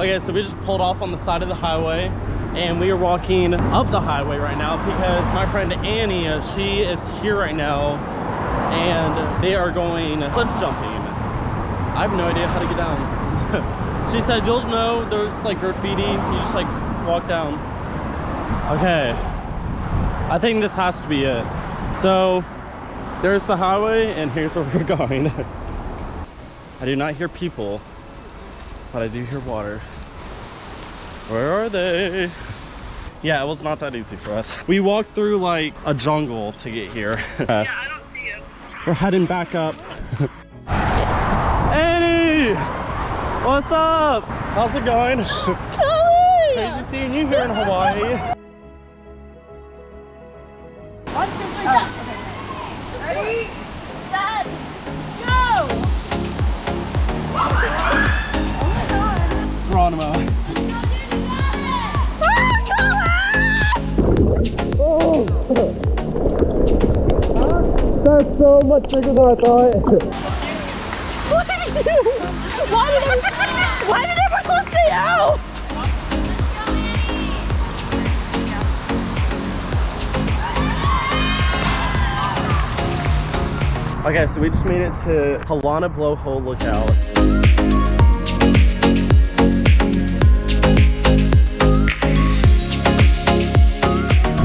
Okay, so we just pulled off on the side of the highway and we are walking up the highway right now because my friend Annie, she is here right now and they are going cliff jumping. I have no idea how to get down. She said, you'll know there's like graffiti, you just like walk down. Okay, I think this has to be it. So there's the highway and here's where we're going. I do not hear people, but I do hear water. Where are they? Yeah, it was not that easy for us. We walked through like a jungle to get here. Yeah, I don't see you. We're heading back up. Annie! What's up? How's it going? Kelly! Crazy seeing you here in Hawaii. 1, 2, 3, go! Ready, set, go! Oh my god. Geronimo. That's so much bigger than I thought. What did you do? Why did everyone say ow? Okay, so we just made it to Halona Blowhole Lookout.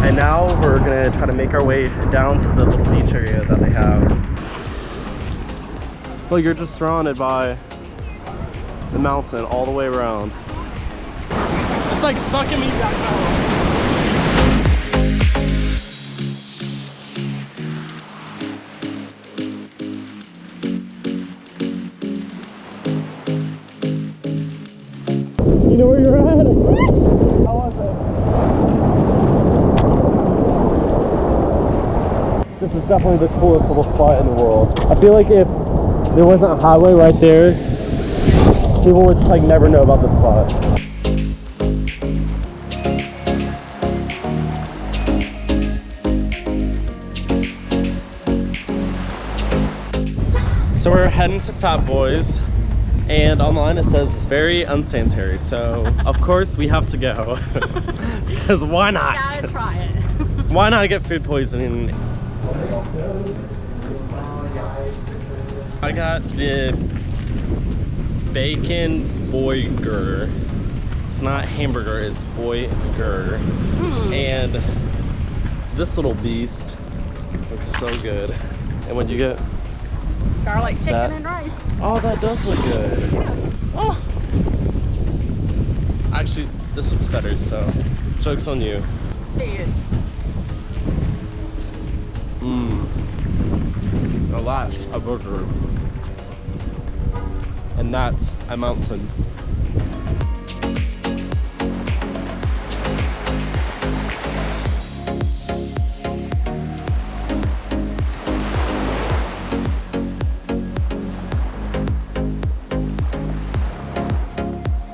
And now we're gonna try to make our way down to the little beach area that they have. Well, you're just surrounded by the mountain all the way around. It's like sucking me back out. You know where you're at? How was it? This is definitely the coolest little spot in the world. I feel like if there wasn't a highway right there, people would just like never know about this spot. So we're heading to FatBoy's. And online it says it's very unsanitary, so of course we have to go. Because why not? Gotta try it. Why not get food poisoning? I got the bacon boiger. It's not hamburger, it's boiger. And this little beast looks so good. And what'd you get? Garlic chicken and rice. Oh, that does look good. Yeah. Oh. Actually, this looks better, so joke's on you. Huge. A burger. And that's a mountain.